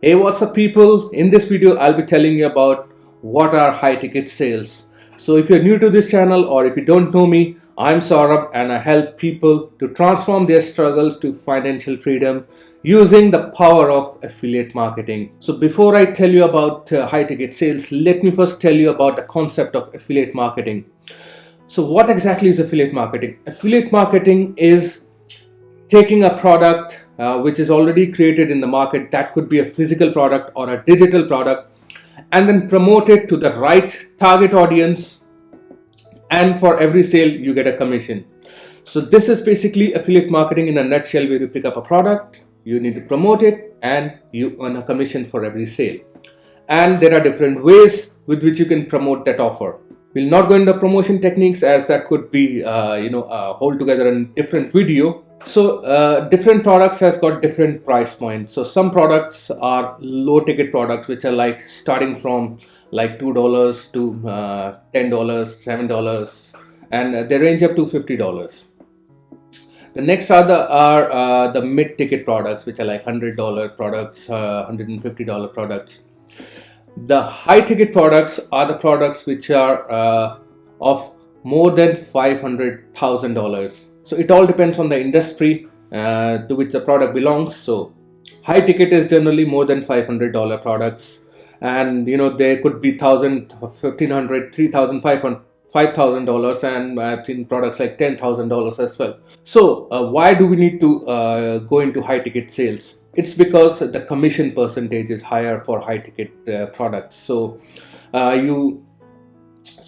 Hey, what's up people? In this video I'll be telling you about what are high ticket sales. So if you're new to this channel or if you don't know me, I'm Saurabh and I help people to transform their struggles to financial freedom using the power of affiliate marketing. So before I tell you about high ticket sales, let me first tell you about the concept of affiliate marketing. So what exactly is affiliate marketing? Affiliate marketing is taking a product which is already created in the market, that could be a physical product or a digital product, and then promote it to the right target audience, and for every sale you get a commission. So this is basically affiliate marketing in a nutshell, where you pick up a product, you need to promote it, and you earn a commission for every sale. And there are different ways with which you can promote that offer. We'll not go into promotion techniques, as that could be hold together in different video. So different products has got different price points. So some products are low ticket products, which are like starting from like $2 to $10, $7, and they range up to $50. The next are the mid ticket products, which are like $100 products, $150 products. The high ticket products are the products which are of more than $500,000. So it all depends on the industry to which the product belongs. So high ticket is generally more than $500 products, and there could be $1,000, $1,500, $3,500, $5,000, and I've seen products like $10,000 as well. So why do we need to go into high ticket sales? It's because the commission percentage is higher for high ticket products. So you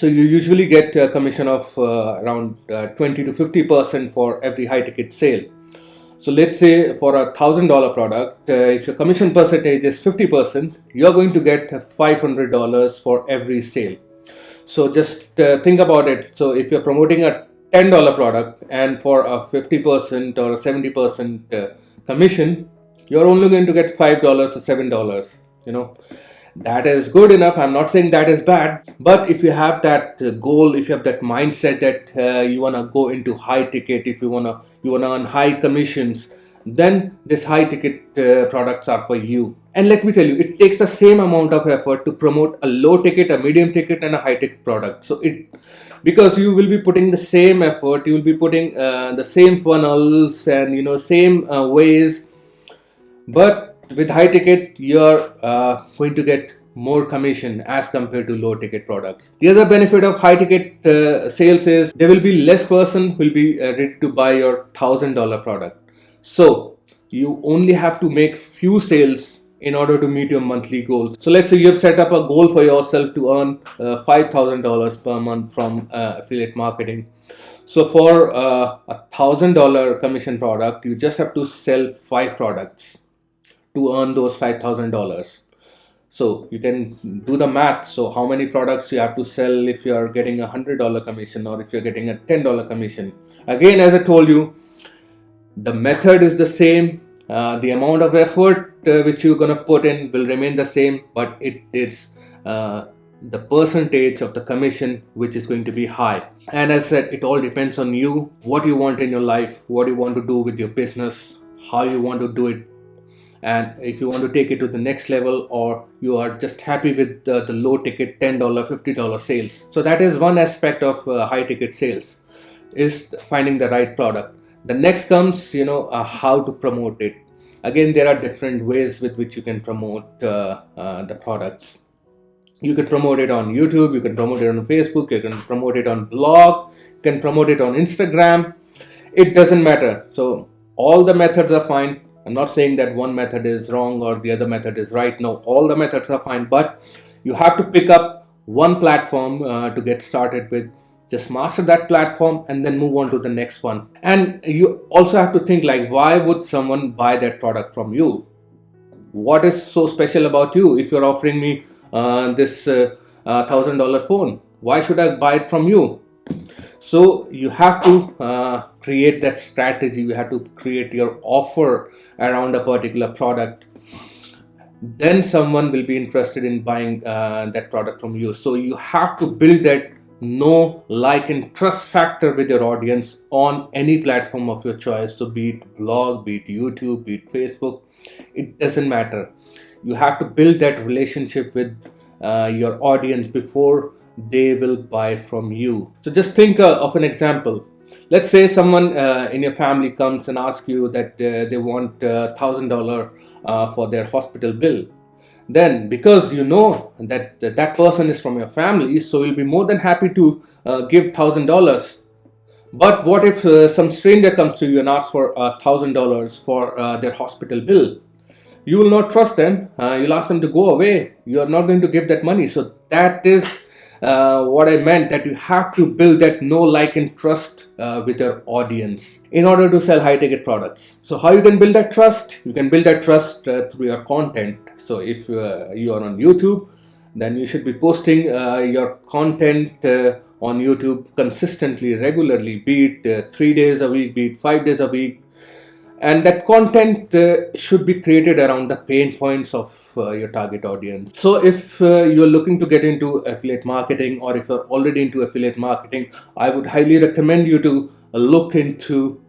usually get a commission of around 20 to 50% for every high ticket sale. So let's say for a $1,000 product, if your commission percentage is 50%, you're going to get $500 for every sale. So just think about it. So if you're promoting a $10 product, and for a 50% or a 70% commission, you're only going to get $5 or $7. That is good enough. I'm not saying that is bad, but if you have that goal, if you have that mindset that you want to go into high ticket, if you want to earn high commissions, then this high ticket products are for you. And let me tell you, it takes the same amount of effort to promote a low ticket, a medium ticket, and a high ticket product. So because you will be putting the same effort, you will be putting the same funnels and same ways, but with high ticket you're going to get more commission as compared to low ticket products. The other benefit of high ticket sales is there will be less person who will be ready to buy your $1,000 product. So you only have to make few sales in order to meet your monthly goals. So let's say you have set up a goal for yourself to earn $5,000 per month from affiliate marketing. So for a $1,000 commission product, you just have to sell 5 products to earn those $5,000. So you can do the math. So how many products you have to sell if you are getting a $100 commission, or if you're getting a $10 commission. Again, as I told you, the method is the same. The amount of effort which you're gonna put in will remain the same, but it is the percentage of the commission which is going to be high. And as I said, it all depends on you, what you want in your life, what you want to do with your business, how you want to do it, and if you want to take it to the next level, or you are just happy with the low ticket $10, $50 sales. So that is one aspect of high ticket sales, is finding the right product. The next comes how to promote it. Again, there are different ways with which you can promote the products. You can promote it on YouTube, you can promote it on Facebook, you can promote it on blog, you can promote it on Instagram. It doesn't matter. So all the methods are fine. I'm not saying that one method is wrong or the other method is right. No, all the methods are fine, but you have to pick up one platform to get started with. Just master that platform and then move on to the next one. And you also have to think, like, why would someone buy that product from you? What is so special about you? If you're offering me this $1,000 phone, why should I buy it from you? So you have to create that strategy. You have to create your offer around a particular product. Then someone will be interested in buying that product from you. So you have to build that know, like, and trust factor with your audience on any platform of your choice. So be it blog, be it YouTube, be it Facebook, it doesn't matter. You have to build that relationship with your audience before they will buy from you. So just think of an example. Let's say someone in your family comes and asks you that they want $1,000 for their hospital bill. Then, because you know that that person is from your family, so you'll be more than happy to give $1,000. But what if some stranger comes to you and asks for $1,000 for their hospital bill? You will not trust them. You'll ask them to go away. You are not going to give that money. So that is what I meant, that you have to build that know, like, and trust with your audience in order to sell high ticket products. So how you can build that trust? You can build that trust through your content. So if you are on YouTube, then you should be posting your content on YouTube consistently, regularly, be it 3 days a week, be it 5 days a week. And that content should be created around the pain points of your target audience. So if you're looking to get into affiliate marketing, or if you're already into affiliate marketing, I would highly recommend you to look into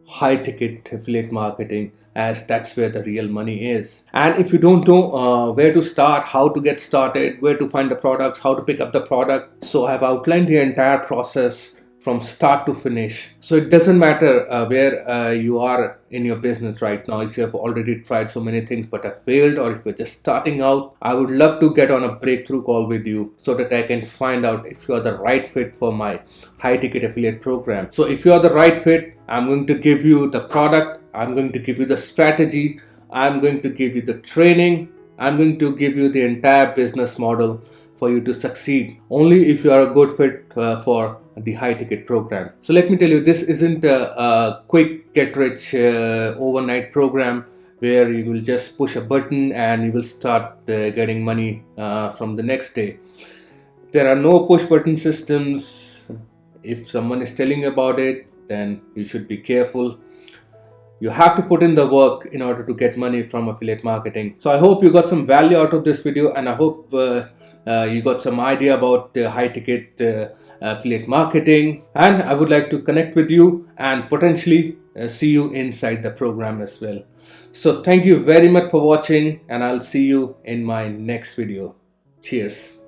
high ticket affiliate marketing, as that's where the real money is. And if you don't know where to start, how to get started, where to find the products, how to pick up the product, so I've outlined the entire process from start to finish. So it doesn't matter where you are in your business right now. If you have already tried so many things but have failed, or if you're just starting out, I would love to get on a breakthrough call with you so that I can find out if you are the right fit for my high ticket affiliate program. So if you are the right fit, I'm going to give you the product, I'm going to give you the strategy, I'm going to give you the training, I'm going to give you the entire business model for you to succeed, only if you are a good fit for the high ticket program. So let me tell you, this isn't a quick get rich overnight program where you will just push a button and you will start getting money from the next day. There are no push button systems. If someone is telling you about it, then you should be careful. You have to put in the work in order to get money from affiliate marketing. So I hope you got some value out of this video, and I hope you got some idea about high ticket affiliate marketing. And I would like to connect with you and potentially see you inside the program as well. So thank you very much for watching, and I'll see you in my next video. Cheers.